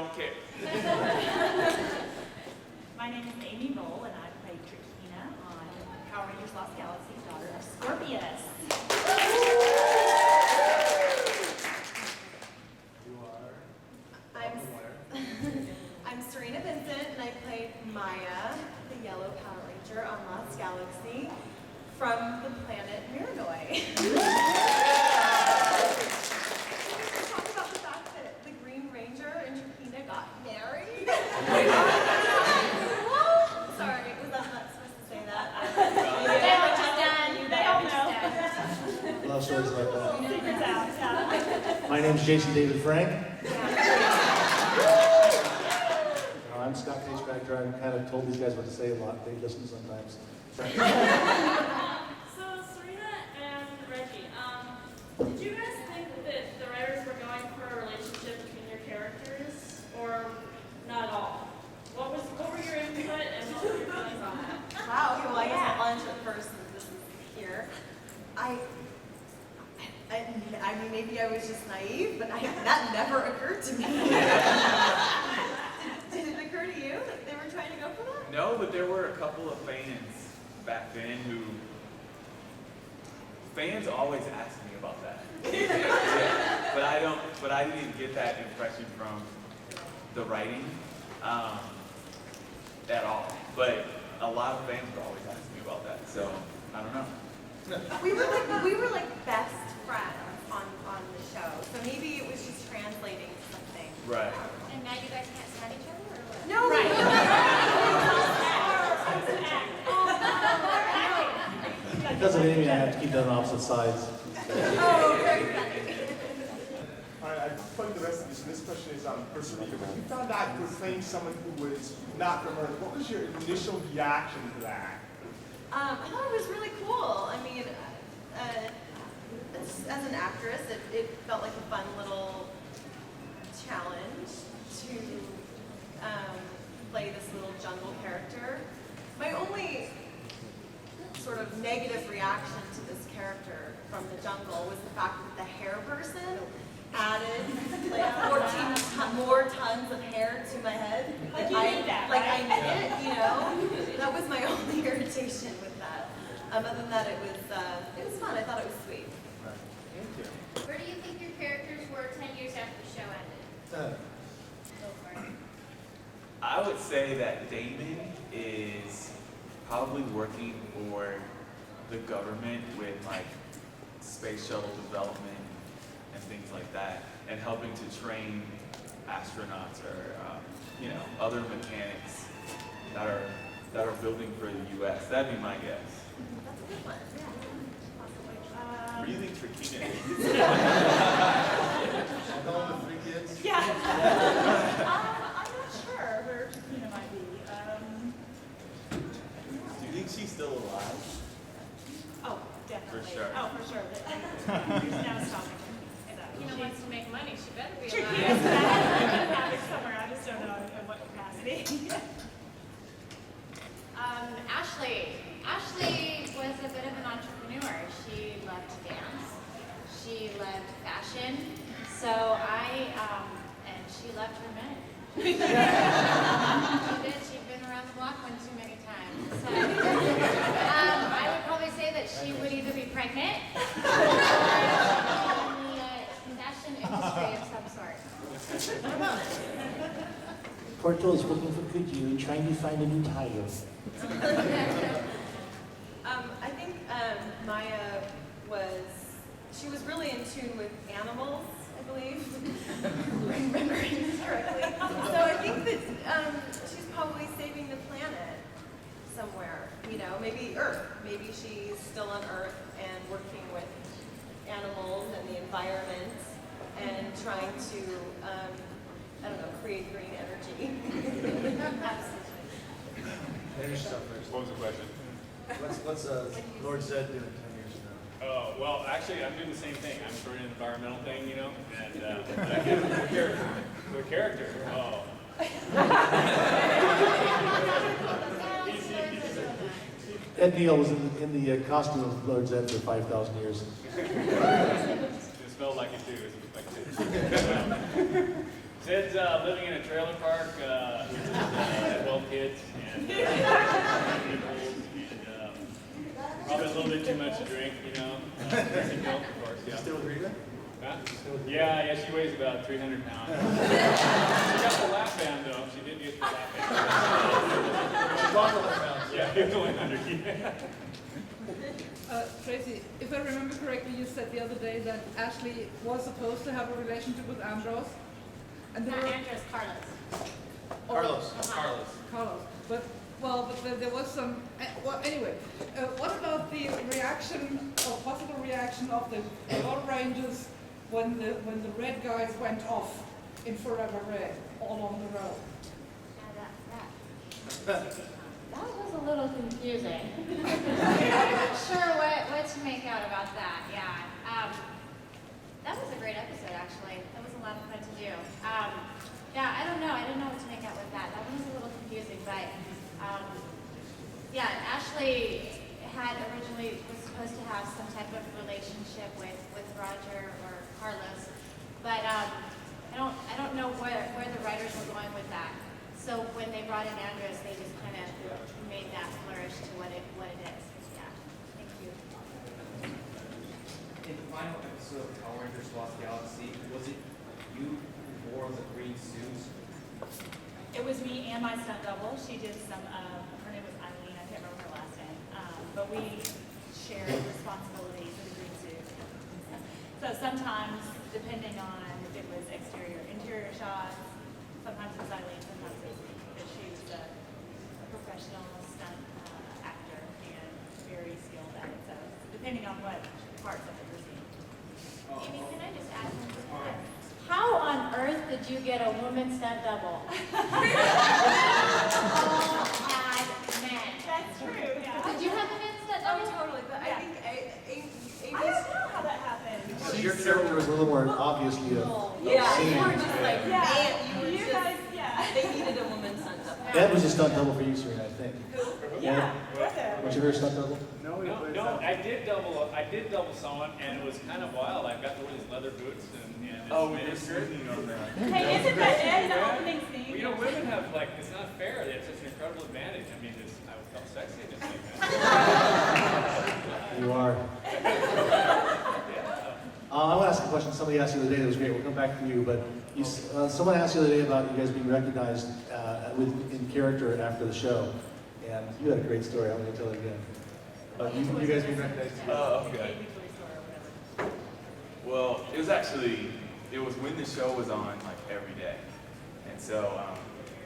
don't care. My name is Amy Rolle, and I play Cerina on Power Rangers Lost Galaxy, daughter of Scorpius. You are? I'm Cerina Vincent, and I played Maya, the yellow Power Ranger on Lost Galaxy, from the planet Miranoi. Talk about the fact that the Green Ranger and Cerina got married. Sorry, was I not supposed to say that? They all know. Love stories like that. Secrets out, yeah. My name's Jason David Frank. I'm Scott Cage Pagter. I'm kind of told these guys what to say a lot. They listen sometimes. So, Cerina and Reggie, did you guys think that the writers were going for a relationship between your characters, or not at all? What were your input and what were your feelings on that? Wow, okay, well, I guess I'll answer it first since this is here. I mean, maybe I was just naive, but that never occurred to me. Did it occur to you that they were trying to go for that? No, but there were a couple of fans back then who... Fans always ask me about that. Yeah, but I didn't get that impression from the writing at all. But a lot of fans would always ask me about that, so I don't know. We were like best friends on the show, so maybe it was just translating something. Right. And now you guys can't stand each other, or what? No, Right. Because of Amy, I have to keep them on opposite sides. Oh, very funny. All right, I've plugged the rest of this. This question is for Cerina. When you found out you were playing someone who was not from Earth, what was your initial reaction to that? I thought it was really cool. I mean, as an actress, it felt like a fun little challenge to play this little jungle character. My only sort of negative reaction to this character from the jungle was the fact that the hair person added like 14 more tons of hair to my head. Like you need that, like right? I need it, you know? That was my only irritation with that. Other than that, it was fun. I thought it was sweet. Thank you. Where do you think your characters were 10 years after the show ended? Go for it. I would say that Damon is probably working for the government with like space shuttle development and things like that, and helping to train astronauts or other mechanics that are building for the U.S. That'd be my guess. That's a good one. Yeah. Really tricky. Home with 3 kids. Yeah. I'm not sure where Cerina might be. Do you think she's still alive? Oh, definitely. For sure. Oh, for sure. There's no stopping her. Tina wants to make money. She better be Tricky alive. is bad. Somewhere. I just don't know in what capacity. Ashley was a bit of an entrepreneur. She loved to dance. She loved fashion. So and she loved her men. She did. She'd been around the block one too many times. So, I would probably say that she would either be pregnant or in the fashion industry of some sort. Porto is looking for Goodyear and trying to find a new tire. I think Maya she was really in tune with animals, I believe, remembering this correctly. So I think that she's probably saving the planet somewhere, maybe Earth. Maybe she's still on Earth and working with animals and the environment and trying to, create green energy. Finish stuff first. What was the question? What's Lord Zedd doing 10 years from now? Oh, well, actually, I'm doing the same thing. I'm sort of an environmental thing, and the character. Oh. Ed Neal was in the costume of Lord Zedd for 5,000 years. It smelled like it too. It was like it. Zedd's living in a trailer park with 12 kids and probably a little bit too much to drink, you know. Drinking milk, of course, yeah. Still with Rita? Huh? Yeah, she weighs about 300 pounds. She got the lap band though. She did get the lap band. She lost a lot around. Yeah, it went under. Tracy, if I remember correctly, you said the other day that Ashley was supposed to have a relationship with Ambrose. And Not there were, Andros, Carlos. Carlos. Carlos. But there was some. Well, anyway, what about the reaction or possible reaction of the Lone Rangers when the red guys went off in Forever Red all on the road? That was a little confusing. I'm not sure what to make out about that. Yeah. That was a great episode, actually. That was a lot of fun to do. Yeah, I don't know. I didn't know what to make out with that. That one was a little confusing, but yeah, Ashley was supposed to have some type of relationship with Roger or Carlos, but I don't know where the writers were going with that. So when they brought in Andros, they just kind of made that flourish to what it is. Yeah. Thank you. In the final episode of Power Rangers Lost Galaxy, was it you who wore the green suits? It was me and my stunt double. She did some, her name was Eileen, I can't remember her last name. But we shared responsibilities for the green suit. So sometimes, depending on if it was exterior or interior shots, sometimes it was Eileen, sometimes it was me. Because she was a professional stunt actor and very skilled at it. So depending on what parts of it were seen. Amy, can I just add something to that? How on earth did you get a woman stunt double? All had men. That's true, yeah. Did you have a men stunt Oh, double? totally. But Yeah. I think I don't know how that happened. So your character was a little more obviously yeah, scene. you were just like, Yeah, man, you were you just, guys, yeah. they needed a woman stunt double. Ed was a stunt double for you, Cerina, I think. Yeah, was it? Was you her stunt double? No, I did double someone, and it was kind of wild. I got to wear these leather boots, and Oh, it's, you're it's sitting on that. Hey, isn't that Ed in the Yeah. opening Well, scene? you know, women have it's not fair. They have such an incredible advantage. I mean, I felt sexy just like that. You are. I want to ask a question somebody asked the other day that was great. We'll come back to you, but someone asked the other day about you guys being recognized in character after the show, and you had a great story. I'm going to tell it again. You guys being recognized. Oh, okay. Well, it was when the show was on like every day. And so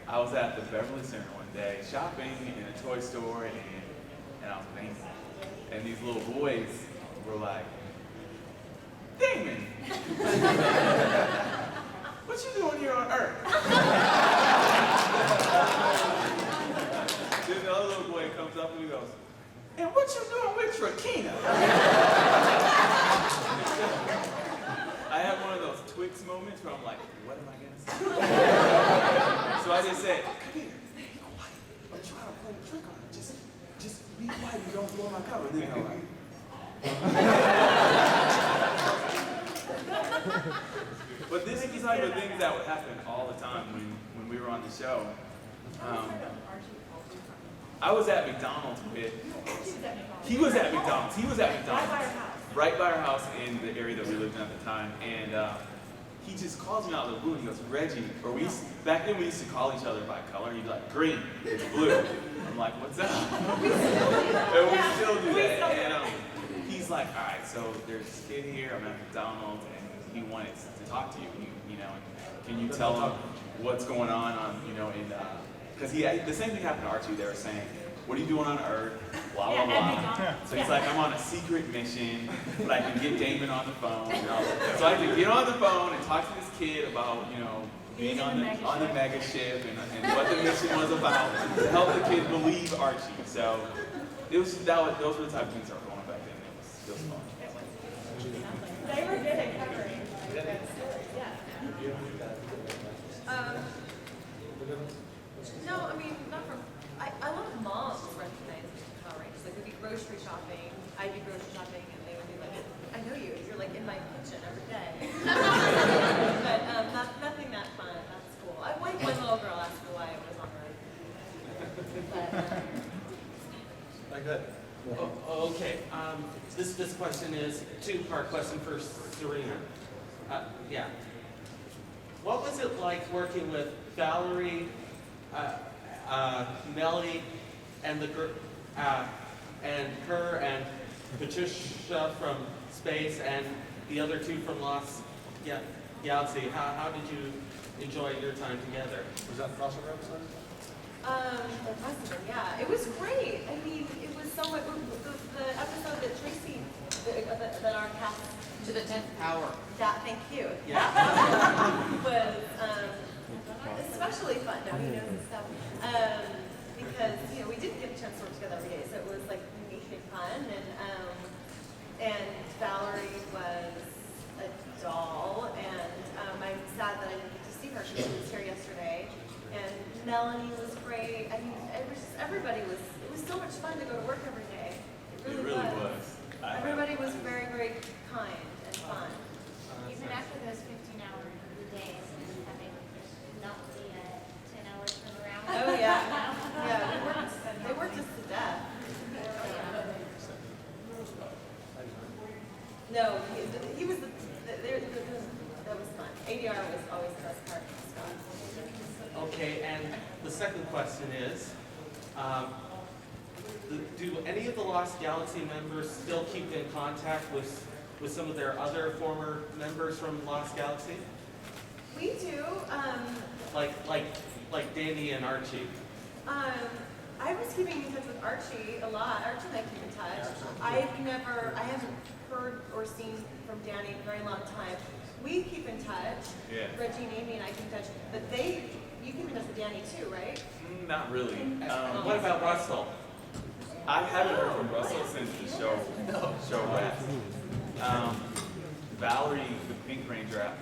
I was at the Beverly Center one day shopping in a toy store and I was thinking, and these little boys were like, Damon! What you doing here on Earth? Then the other little boy comes up and he goes, and what you doing with Trakina? I had one of those Twix moments where I'm like, what am I gonna say? So I just said, come here, be quiet. I'm trying to play a trick on her. Just be quiet and don't blow my cover. Then I'm like, but this is the type of things that would happen all the time when we were on the show. I was at McDonald's with. He was at McDonald's. Right by our house in the area that we lived in at the time, and he just calls me out of the blue and he goes, Reggie, back then we used to call each other by color. He'd be like, green, it's blue. I'm like, what's up? And we still do that. And he's like, all right, so there's this kid here, I'm at McDonald's, and he wanted to talk to you, you know, and can you tell him what's going on because the same thing happened to Archie. They were saying, what are you doing on Earth? Blah, blah, blah. So he's like, I'm on a secret mission, but I can get Damon on the phone. So I had to get on the phone and talk to this kid about, being on the mega ship and what the mission was about to help the kid believe Archie. So those were the type of things that were going on back then. It was fun. They were good at covering. No, I mean, not from. I love moms recognizing Power Rangers. Like, we'd be grocery shopping, I'd be grocery shopping, and they would be like, I know you, you're like in my kitchen every day. But nothing that fun, that's cool. this question is a two-part question for Cerina. Yeah. What was it like working with Valerie, Melody, and and her and Patricia from Space and the other two from Lost Galaxy? How did you enjoy your time together? Was that crossover episode? It must have been, yeah. It was great. I mean, it was so much, the episode that Tracy, that our cast, To the 10th power. thank you. Yeah. Was especially fun. No, he knows his stuff. Because, you know, we didn't get a chance to work together every day, so it was like unique and fun. And Valerie was a doll, and I'm sad that I didn't get to see her. She was here yesterday. And Melanie was great. I mean, it was so much fun to go to work every day. It really was. Everybody was very, very kind and fun. Even after those 15-hour days, having not the 10 hours from around. Oh yeah, yeah. They worked us to death. No, he was that was fun. ADR was always the best part. Okay, and the second question is, do any of the Lost Galaxy members still keep in contact with some of their other former members from Lost Galaxy? We do. Like Danny and Archie. I was keeping in touch with Archie a lot. Archie and I keep in touch. I haven't heard or seen from Danny in a very long time. We keep in touch. Yeah. Reggie and Amy and I keep in touch. But you keep in touch with Danny too, right? Not really. What about Russell? I haven't heard from Russell since the show wrapped. Valerie, the Pink Ranger,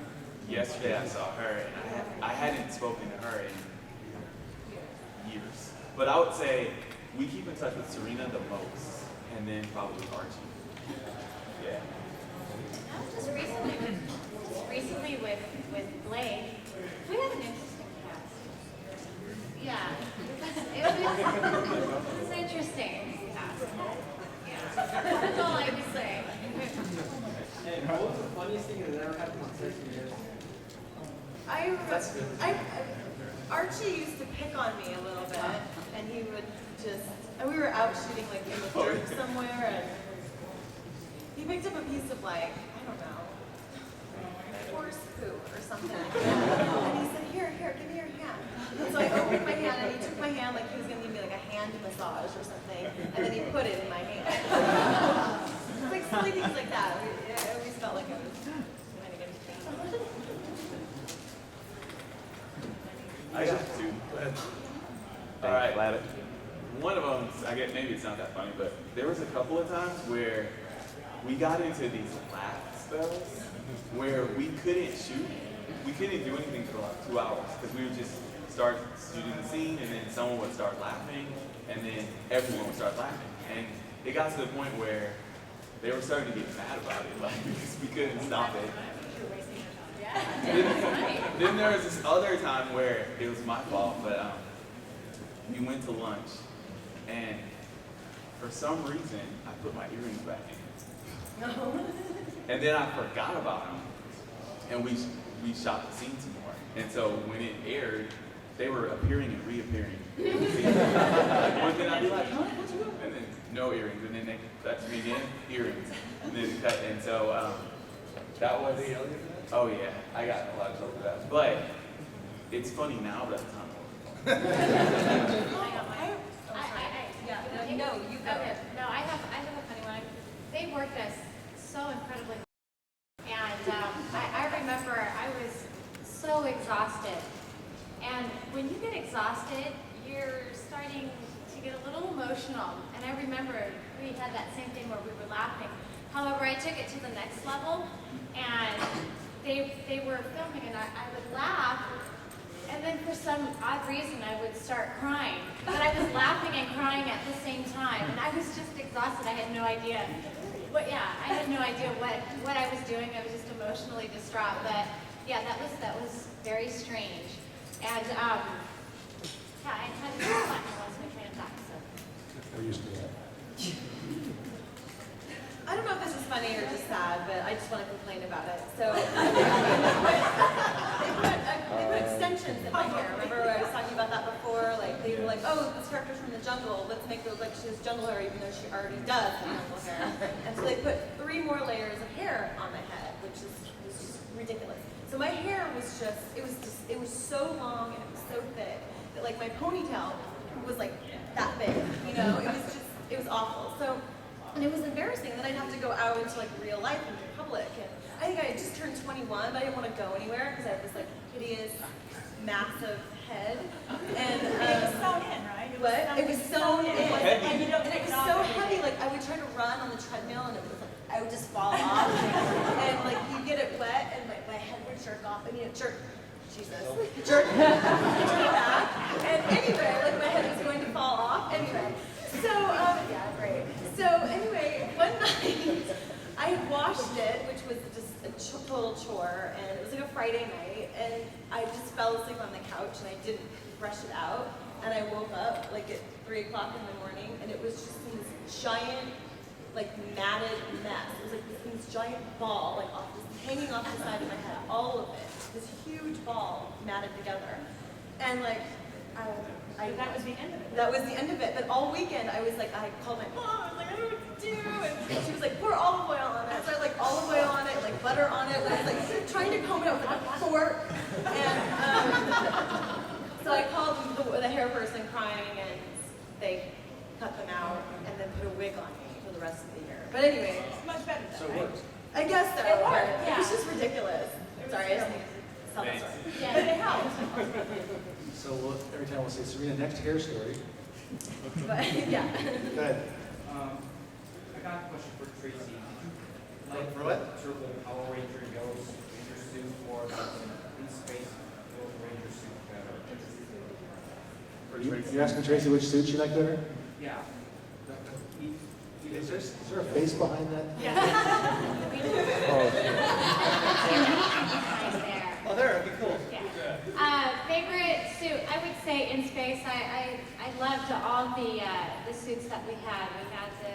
yesterday I saw her, and I hadn't spoken to her in years. But I would say we keep in touch with Cerina the most, and then probably Archie. Yeah. Just recently with Blake, we have an interesting cast. Yeah, it was interesting. Yeah, that's all I can say. And what was the funniest thing that ever happened on set for you? Archie used to pick on me a little bit, and he would we were out shooting like in the dirt somewhere, and he picked up a piece of like, I don't know, horse poo or something like that. And he said, here, give me your hand. And so I opened my hand, and he took my hand like he was going to give me like a hand massage or something, and then he put it in my hand. Like silly things like that. I always felt like I was kind of getting paid. I got two. All right. One of them, I guess maybe it's not that funny, but there was a couple of times where we got into these laugh spells where we couldn't shoot. We couldn't do anything for like 2 hours because we would just start shooting the scene, and then someone would start laughing, and then everyone would start laughing. And it got to the point where they were starting to get mad about it, like because we couldn't stop it. Then there was this other time where it was my fault, but we went to lunch, and for some reason I put my earrings back in, and then I forgot about them, and we shot the scene some more, and so when it aired, they were appearing and reappearing. Like one thing I'd be like, huh, what you doing? And then no earrings, and then they touch me again, earrings, and then cut, and so that was. Oh yeah, I got a lot of trouble for that. But it's funny now, but at the time. No, I have a funny one. They worked us so incredibly hard. And I remember I was so exhausted. And when you get exhausted, you're starting to get a little emotional. And I remember we had that same thing where we were laughing. However, I took it to the next level, and they were filming, and I would laugh, and then for some odd reason I would start crying. But I was laughing and crying at the same time, and I was just exhausted. I had no idea. I had no idea what I was doing. I was just emotionally distraught. But yeah, that was very strange. And yeah, I had to lost my train of thought. So. We're used to that. I don't know if this is funny or just sad, but I just want to complain about it. So they put extensions in my hair. Remember I was talking about that before? Like they were like, oh, this character's from the jungle. Let's make it look like she has jungle hair, even though she already does have jungle hair. And so they put 3 more layers of hair on my head, which was just ridiculous. So my hair was just, it was so long and it was so thick that like my ponytail was like that big. You know, it was awful. So. And it was embarrassing. Then I'd have to go out into like real life into public. And I think I had just turned 21, but I didn't want to go anywhere because I had this like hideous, massive head. And It was sewn in, right? It was sewn in. Heavy. And you don't And it take was it so off. heavy. Like I would try to run on the treadmill, and it was like I would just fall off. And like you get it wet, and my head would jerk off. I mean, it jerk. Jesus. Jerk back. And anyway, like my head was going to fall off. Anyway. So, yeah, great. So anyway, one night I washed it, which was just a total chore, and it was like a Friday night, and I just fell asleep on the couch, and I didn't brush it out, and I woke up like at 3 o'clock in the morning, and it was just this giant, like matted mess. It was like this giant ball, like hanging off the side of my head, all of it, this huge ball matted together, and like That was the end of it. that was the end of it. But all weekend, I was like, I called my mom. I was like, I don't know what to do. And she was like, pour olive oil on it. So I like olive oil on it, like butter on it. And I was like trying to comb it out with like a fork. And so I called the hair person crying, and they cut them out and then put a wig on me for the rest of the year. But anyway, It's much better So than it works. I guess so. It worked, It yeah. was just ridiculous. Sorry, I just need to tell the Thanks. story. Yeah, but it helped. So every time we'll say, Cerina, next hair story. But yeah. Go ahead. I got a question for Tracy. Did you like For what? Turtle Power Ranger Yellow's Ranger suit or the in space Yellow Ranger suit better? You're asking Tracy which suit she liked better? Yeah. Is there a face behind that? Yeah. Oh, there, that'd be cool. Favorite suit, I would say in space, I loved all the suits that we had. We had the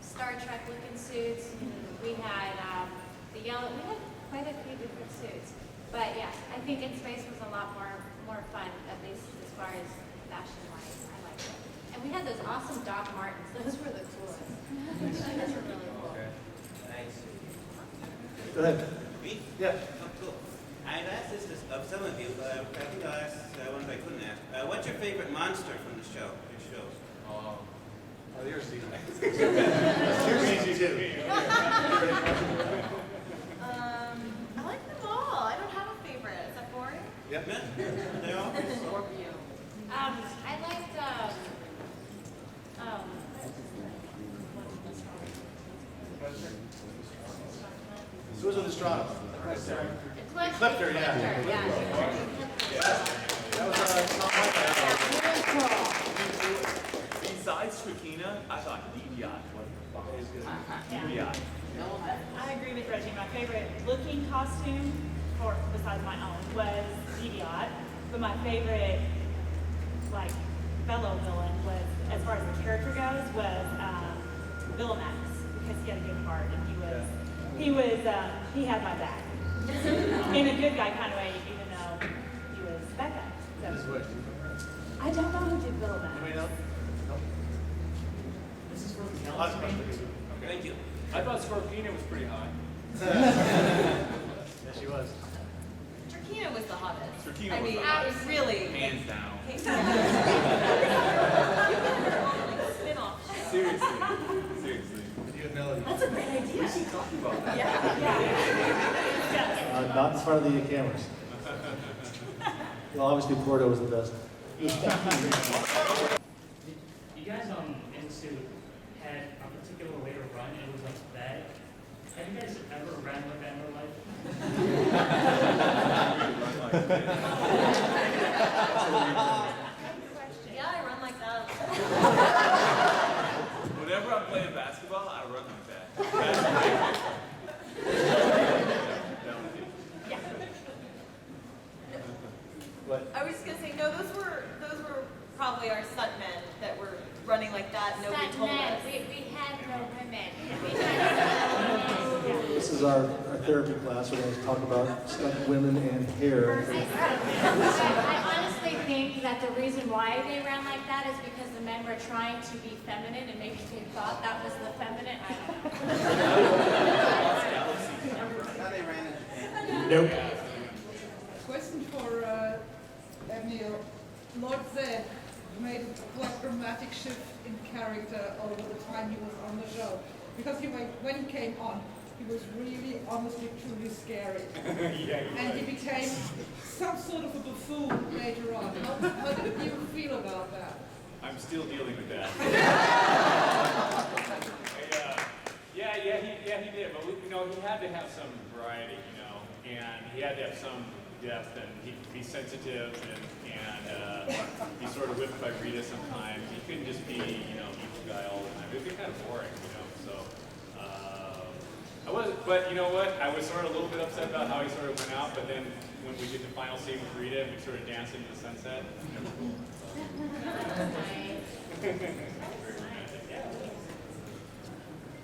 Star Trek looking suits, we had the yellow, we had quite a few different suits. But yeah, I think in space was a lot more fun, at least as far as fashion wise. I liked it. And we had those awesome Doc Martens, those were the coolest. Those were really cool. Nice. Go ahead. Me? Yeah. Oh, cool. I'd asked this of some of you, but I think I'll ask one I couldn't ask. What's your favorite monster from the show? Your shows? Oh, yours is easy. Yours is easy too. I like them all. I don't have a favorite. Is that boring? Yep. Yeah? They're all? I liked, Susan Estrada. Clifter, yeah. yeah. That was Tom White. Besides Trakina, I thought Deviot was Deviot. I agree with Reggie. My favorite looking costume, besides my own, was Deviot. But my favorite, like, fellow villain was, as far as the character goes, was Villamax, because he had a good heart and he had my back. In a good guy kind of way, even though he was bad guy. This is So, what? I don't know who did Villamax. Anybody know? No? This is from the Lots of questions. Thank you. I thought Scorpina was pretty hot. Yeah, she was. Turkina was the hottest. Turkina I was mean, the hottest. really. Hands down. Spin-off. Seriously. Did you have Melody? That's a great idea. What's he talking about? Yeah. Not in front of the cameras. Well, obviously Porto was the best. You guys in suit had a particular way to run, and it was like that. Have you guys ever ran like that in real life? Yeah, I run like that. Whenever I'm playing basketball, I run like that. What? I was just gonna say, no, those were probably our stuntmen that were running like that. Nobody told Men. us. We had no women. We had This is our therapy class. We're going to talk about stunt women and hair. I honestly think that the reason why they ran like that is because the men were trying to be feminine and maybe they thought that was the feminine. I don't know. Nope. Question for Emil. Lord Zedd made a quite dramatic shift in character over the time he was on the show. Because when he came on, he was really, honestly, truly scary. And he became some sort of a buffoon later on. How did you feel about that? I'm still dealing with that. He did. But he had to have some variety, and he had to have some depth, and he'd be sensitive, and be sort of whipped by Rita sometimes. He couldn't just be, evil guy all the time. It would be kind of boring, So I wasn't. But you know what? I was sort of a little bit upset about how he sort of went out. But then when we did the final scene with Rita, we sort of danced into the sunset. Very romantic. Yeah.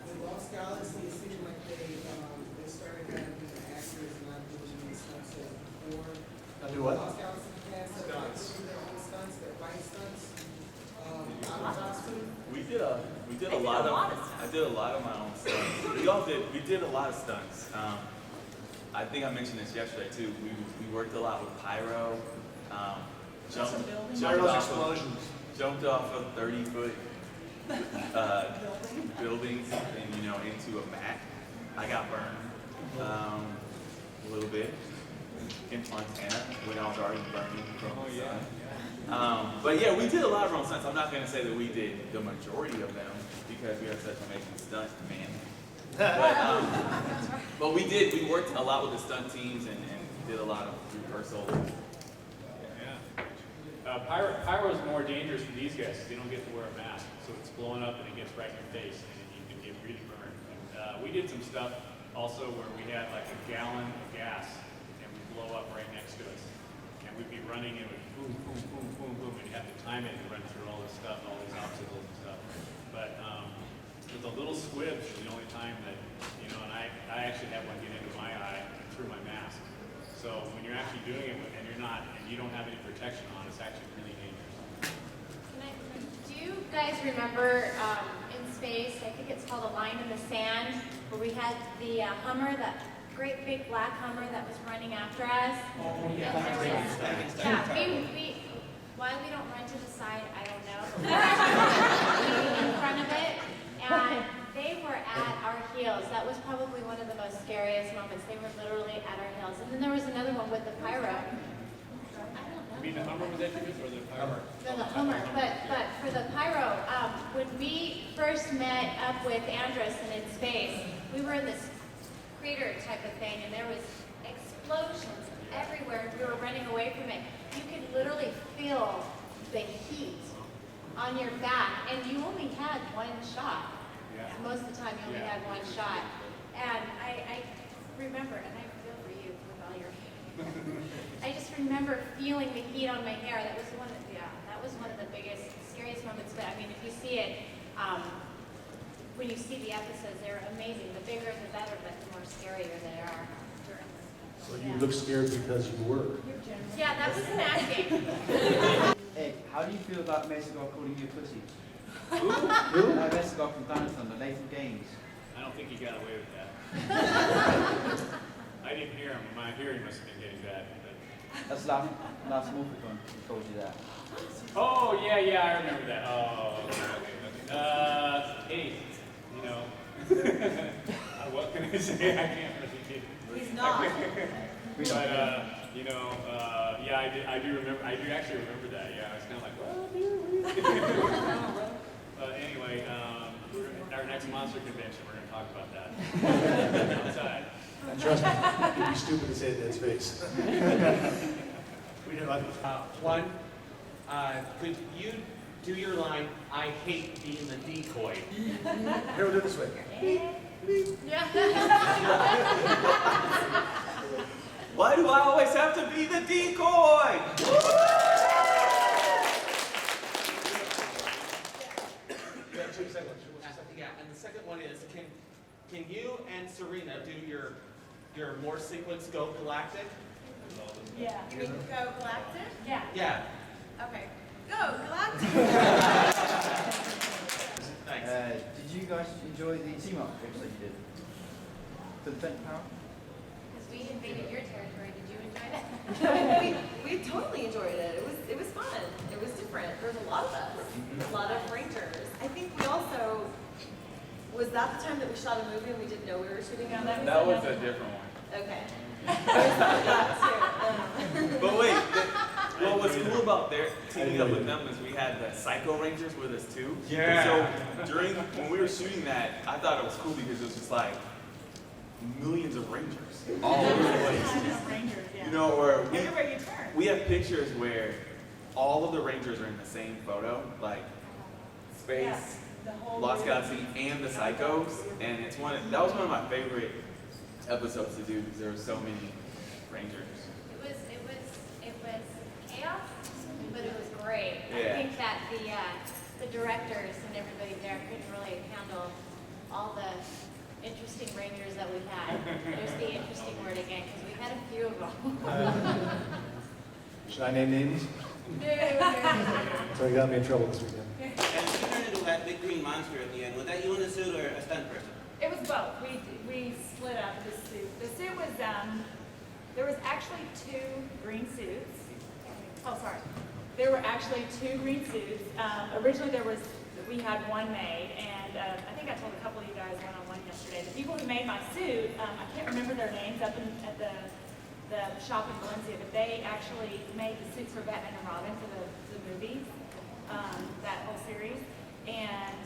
With Lost Galaxy, it seemed like they started having the actors not doing any stunts as before. Not do what? Lost Galaxy cast do their own stunts, their fight stunts. Out of costume. We did a lot of I did a lot of my own stunts. We did a lot of stunts. I think I mentioned this yesterday too. We worked a lot with pyro. Jumped off of 30-foot buildings and into a mat. I got burned a little bit in Montana when I was already burning from the sun. But yeah, we did a lot of our own stunts. I'm not going to say that we did the majority of them because we have such amazing stunt man. But we worked a lot with the stunt teams and did a lot of rehearsal. Pyro is more dangerous for these guys because they don't get to wear a mask. So it's blowing up and it gets right in your face and you can get really burned. And, we did some stuff also where we had like a gallon of gas and we'd blow up right next to us. And we'd be running and it would boom, boom, boom, boom, boom, and you have to time it and run through all this stuff, all these obstacles and stuff. But with the little squibs was the only time that, and I actually had one get into my eye through my mask. So when you're actually doing it and you don't have any protection on, it's actually really dangerous. Do you guys remember in space, I think it's called A Line in the Sand, where we had the Hummer, that great big black Hummer that was running after us? Oh, yeah. Why we don't run to the side, I don't know. But we were in front of it, and they were at our heels. That was probably one of the most scariest moments. They were literally at our heels. And then there was another one with the pyro. You mean the Hummer was at you or the Hummer? The Hummer. But for the pyro, when we first met up with Andrus in space, we were in this crater type of thing, and there was explosions everywhere. We were running away from it. You could literally feel the heat on your back, and you only had one shot. Yeah. Most of the time, you only had one shot. And I remember, and I feel for you with all your I just remember feeling the heat on my hair. That was one of the biggest, scariest moments. But I mean, if you see it, when you see the episodes, they're amazing. The bigger, the better, but the more scarier they are. So you look scared because you were. Yeah, that wasn't acting. Hey, how do you feel about Mexico calling you a pussy? Who? Mexico from Dinosaur, the late games. I don't think he got away with that. I didn't hear him. My hearing must have been getting bad. That's last Morphicon who told you that. Oh, yeah, I remember that. Oh, okay. Hey, what can I say? I can't really get He's not. But, yeah, I do remember, I do actually remember that. Yeah, I was kind of like, well, anyway, our next monster convention, we're going to talk about that. Outside. And trust me, it'd be stupid to say it in his face. We didn't like Could you do your line, I hate being the decoy? Here, we'll do it this way. Why do I always have to be the decoy? Yeah, and the second one is, can you and Cerina do your more sequence Go Galactic? Yeah. You mean Go Galactic? Yeah. Yeah. Okay. Go Galactic! Thanks. Did you guys enjoy the team up fix that you did? For the Fenton Power? Because we invaded your territory. Did you enjoy that? we totally enjoyed it. It was fun. It was different. There's a lot of us, a lot of rangers. I think we also, was that the time that we shot a movie and we didn't know we were shooting a movie? That was a different one. Okay. That too. But wait, what was cool about their teaming up with them is we had the Psycho Rangers with us too. Yeah. And so when we were shooting that, I thought it was cool because it was just like millions of Rangers all over the place. Rangers, yeah. You know, or Everywhere you turn. we have pictures where all of the Rangers are in the same photo, like Space, Yeah, the whole Lost group. Galaxy, and the Psychos, and that was one of my favorite episodes to do because there were so many Rangers. It was chaos, but it was great. Yeah. I think that the directors and everybody there couldn't really handle all the interesting rangers that we had. There's the interesting word again, because we had a few of them. Should I name names? So you got me in trouble this weekend. And you turned into that big green monster at the end. Was that you in a suit or a stunt person? It was both. We split up the suit. The suit was there was actually 2 green suits. Oh, sorry. There were actually 2 green suits. Originally we had one made, and I think I told a couple of you guys one-on-one yesterday. The people who made my suit, I can't remember their names at the shop in Valencia, but they actually made the suits for Batman and Robin for the movies, that whole series. And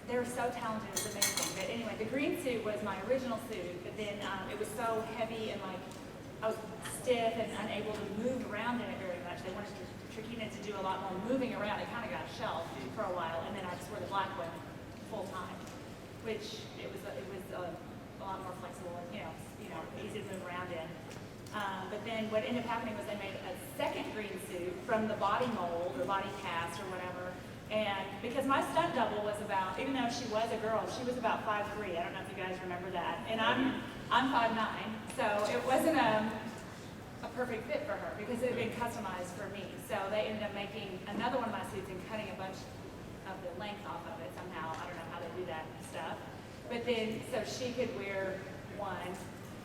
they were so talented, it was amazing. But anyway, the green suit was my original suit, but then it was so heavy and like I was stiff and unable to move around in it very much. They wanted Tracy to do a lot more moving around. It kind of got shelved for a while, and then I just wore the black one full time, which it was a lot more flexible and you know easy to move around in. But then what ended up happening was they made a second green suit from the body mold or body cast or whatever. And because my stunt double was about, even though she was a girl, she was about 5'3". I don't know if you guys remember that. And I'm 5'9", so it wasn't a perfect fit for her because it had been customized for me. So they ended up making another one of my suits and cutting a bunch of the length off of it somehow. I don't know how they do that stuff. But then, so she could wear one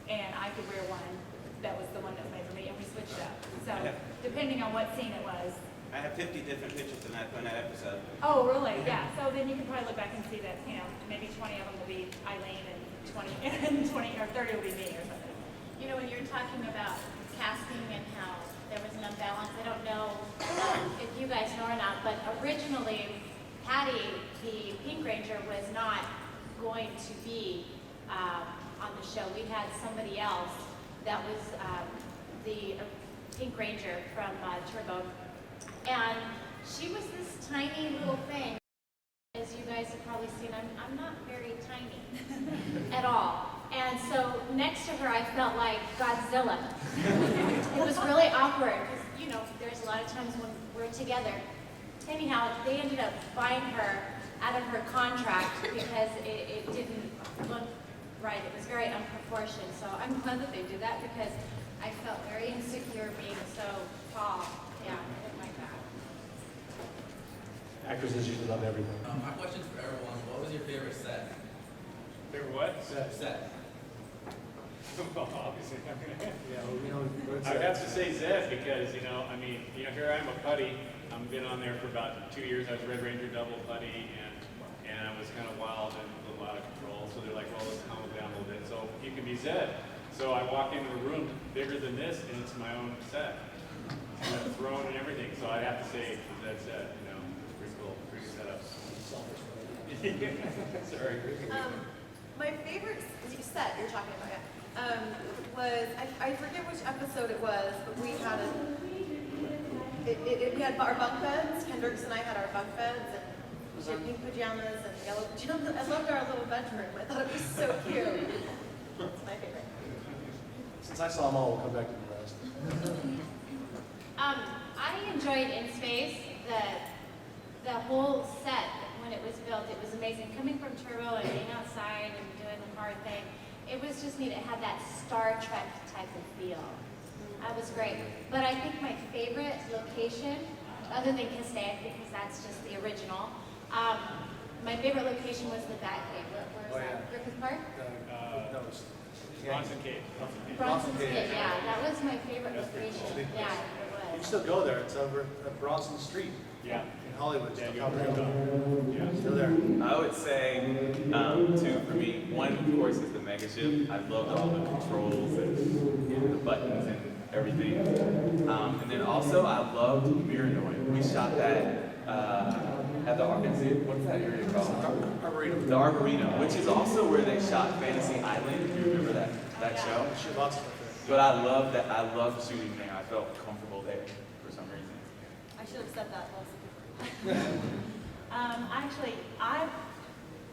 and I could wear one that was the one that was made for me, and we switched up. So depending on what scene it was. I have 50 different pictures from that episode. Oh, really? Yeah. So then you can probably look back and see that, maybe 20 of them will be Eileen and 20 or 30 will be me or something. You know, when you're talking about casting and how there was an imbalance, I don't know if you guys know or not, but originally Patty, the Pink Ranger, was not going to be on the show. We had somebody else that was the Pink Ranger from Turbo. And she was this tiny little thing. As you guys have probably seen, I'm not very tiny at all. And so next to her, I felt like Godzilla. It was really awkward because, there's a lot of times when we're together. Anyhow, they ended up buying her out of her contract because it didn't look right. It was very unproportioned. So I'm glad that they did that because I felt very insecure being so tall. Yeah, I didn't like that. Actresses usually love everything. My question's for everyone. What was your favorite set? Favorite what? Set. Well, obviously, Yeah, I would have to say Zedd because, here I'm a putty. I've been on there for about 2 years. I was Red Ranger double putty, and I was kind of wild and a little out of control. So they're like, well, let's calm it down a little bit. So you can be Zedd. So I walk into a room bigger than this, and it's my own set. And a throne and everything. So I'd have to say Zedd set. Pretty cool, pretty good setup. Sorry. My favorite set you're talking about, was I forget which episode it was, but we had we had our bunk beds. Kendricks and I had our bunk beds, and she had pink pajamas and yellow pajamas. I loved our little bedroom. I thought it was so cute. It's my favorite. Since I saw them all, we'll come back to the rest. I enjoyed In Space, the whole set when it was built. It was amazing. Coming from Turbo and being outside and doing the hard thing, it was just neat. It had that Star Trek type of feel. That was great. But I think my favorite location, other than Castaic, because that's just the original, my favorite location was the Batcave. Where was that? Griffith Park? Bronson Cave. Bronson Cave, yeah. That was my favorite location. Yeah, it You can was. still go there. It's over at Bronson Street Yeah. in Hollywood. Yeah, It's you top of the can hill. go. Yeah. Still there. I would say two for me. One, of course, is the mega ship. I loved all the controls and the buttons and everything. And then also, I loved Miranoi. We shot that at the what's that area called? Arboretum. The Arboretum, which is also where they shot Fantasy Island. If you remember that show? Shoot lots of stuff But I love that. I loved shooting there. I felt comfortable there for some reason. I should have said that. Actually, I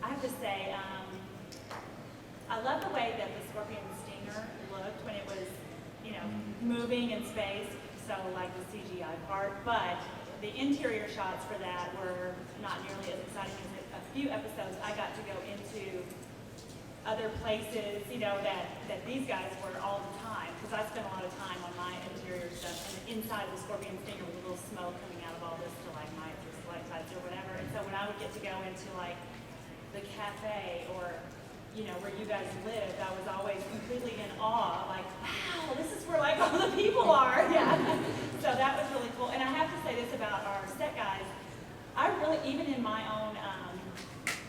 have to say, I love the way that the Scorpion Stinger looked when it was, moving in space. So like the CGI part, but the interior shots for that were not nearly as exciting as a few episodes. I got to go into other places, that these guys were all the time, because I spent a lot of time on my interior stuff, and inside the Scorpion Stinger with a little smoke coming out of all this stalagmites or stalactites or whatever. And so when I would get to go into like the cafe or where you guys lived, I was always completely in awe, like, wow, this is where like all the people are. Yeah. So that was really cool. And I have to say this about our set guys. I really, even in my own,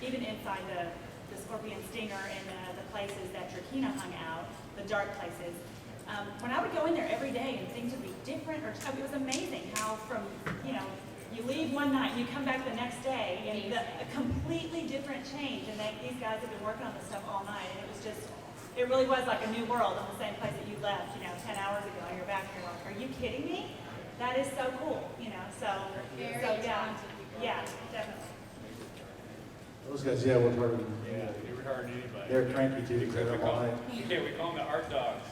even inside the Scorpion Stinger and the places that Trakina hung out, the dark places, when I would go in there every day and things would be different, it was amazing how from, you leave one night and you come back the next day and a completely different change. And these guys have been working on this stuff all night, and it really was like a new world in the same place that you left, 10 hours ago, and you're back here like, are you kidding me? That is so cool, so Very yeah, talented people. yeah, definitely. Those guys, yeah, worked hard. Yeah, they were hard on anybody. They're cranky too. Except They're we all call night. we call them the art dogs.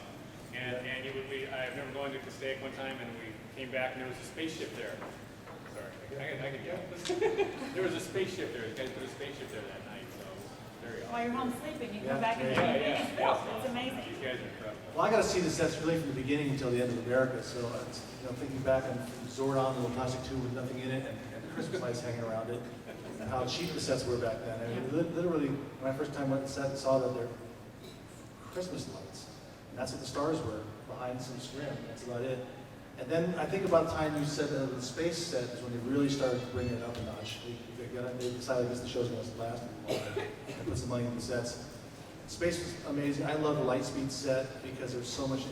And I remember going to Castaic one time, and we came back, and there was a spaceship there. Sorry, I can yell. There was a spaceship there. The guys put a spaceship there that night, so very awesome. While you're home sleeping, you Yeah, come back and Yeah. it's amazing. These guys are incredible. Well, I got to see the sets really from the beginning until the end of America. So, thinking back on Zordon, the little plastic tube with nothing in it, and Christmas lights hanging around it, and how cheap the sets were back then. I mean, literally, when I first time went to set and saw that they're Christmas lights, and that's what the stars were behind some scrim. That's about it. And then I think about the time you said the space set is when they really started bringing it up a notch. They decided this the show's going to last a while and put some money in the sets. Space was amazing. I love the Lightspeed set because there's so much,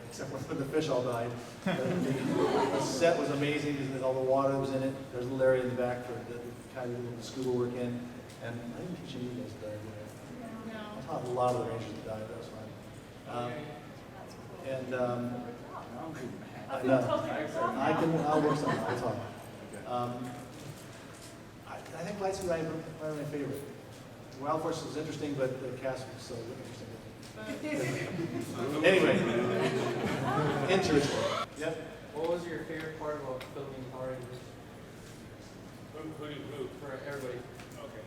except for the fish all died. The set was amazing because all the water was in it. There's a little area in the back for the kind of the scuba work in. And I didn't teach you guys died. No. I taught a lot of the rangers that died. That was fun. I know. I'll work something. I'll talk. I think Lightspeed was probably my favorite. Wild Force was interesting, but the cast was so interesting. Anyway, interesting. Yep. What was your favorite part about filming Power Rangers? Who? For everybody. Okay.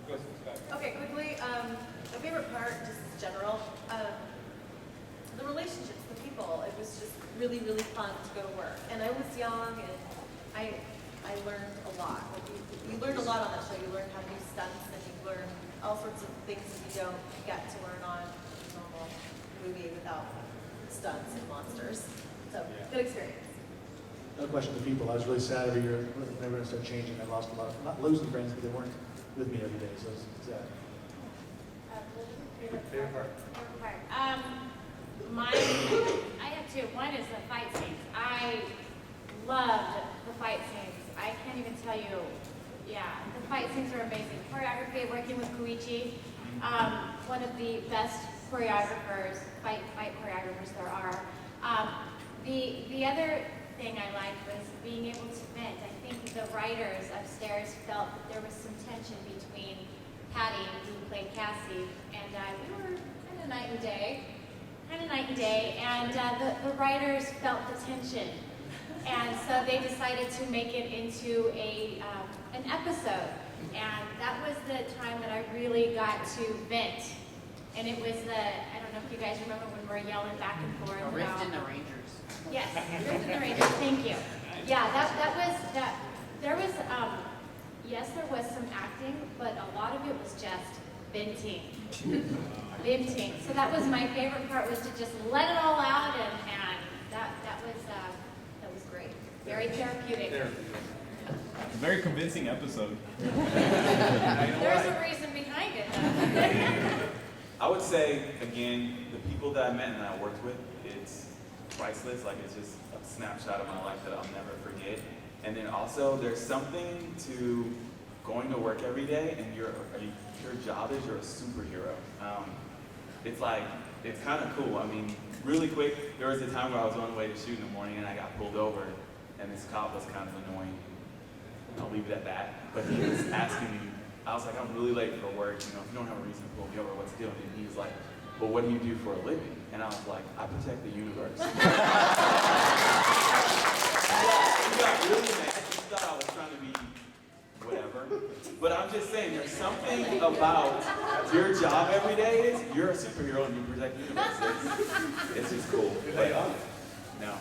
Go, Scott. Okay, quickly, my favorite part, just general, the relationships, the people. It was just really, really fun to go to work. And I was young, and I learned a lot. Like you learned a lot on that show. You learned how to do stunts, and you learned all sorts of things that you don't get to learn on a normal movie without stunts and monsters. So, good experience. No question to people. I was really sad every year. They were going to start changing. I lost a lot of, not losing friends, but they weren't with me every day. So it was sad. Favorite part? Favorite part. I have two. One is the fight scenes. I loved the fight scenes. I can't even tell you. Yeah, the fight scenes are amazing. Choreography, working with Koichi, one of the best choreographers, fight choreographers there are. The other thing I liked was being able to vent. I think the writers upstairs felt that there was some tension between Patty, who played Cassie, and we were kind of night and day, and the writers felt the tension. And so they decided to make it into an episode. And that was the time that I really got to vent And it was I don't know if you guys remember when we were yelling back and forth A rift about. in the Rangers. Yes, Rift in the Rangers, thank you. Yeah, there was, yes, there was some acting, but a lot of it was just venting. Venting. So that was my favorite part, was to just let it all out, and that was great. Very therapeutic. A very convincing episode. There's a reason behind it, though. I would say, again, the people that I met and that I worked with, it's priceless. Like, it's just a snapshot of my life that I'll never forget. And then also, there's something to going to work every day, and your job is you're a superhero. It's like, it's kind of cool. I mean, really quick, there was a time where I was on the way to shoot in the morning, and I got pulled over, and this cop was kind of annoying. I'll leave it at that. But he was asking me, I was like, I'm really late for work. You know, if you don't have a reason to pull me over, what's the deal? And he was like, well, what do you do for a living? And I was like, I protect the universe. He got really mad. He thought I was trying to be whatever. But I'm just saying, there's something about your job every day is you're a superhero and you protect the universe. It's just cool. But, no.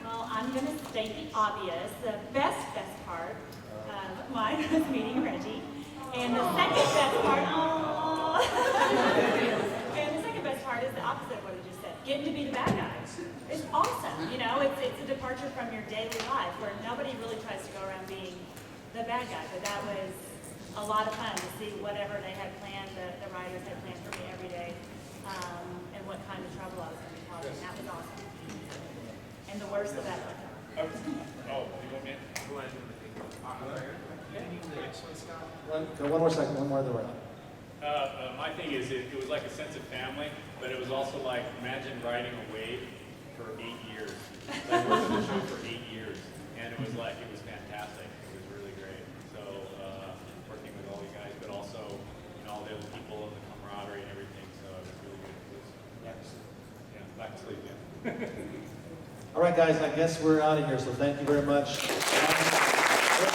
Well, I'm going to state the obvious. The best part of mine was meeting Reggie. And the second best part, and the second best part is the opposite of what he just said. Getting to be the bad guy. It's awesome. You know, it's a departure from your daily life where nobody really tries to go around being the bad guy. But that was a lot of fun to see whatever they had planned, the writers had planned for me every day, and what kind of trouble I was going to be causing. That was awesome. And the worse, the better. Oh, you want me? Go ahead. One more second, one more, then we're out. My thing is, it was like a sense of family, but it was also like, imagine riding a wave for 8 years. Like, working the show for 8 years. And it was fantastic. It was really great. So, working with all you guys, but also, all the other people and the camaraderie and everything. So it was really good. It was, back to sleep, yeah. All right, guys, I guess we're out of here, so thank you very much.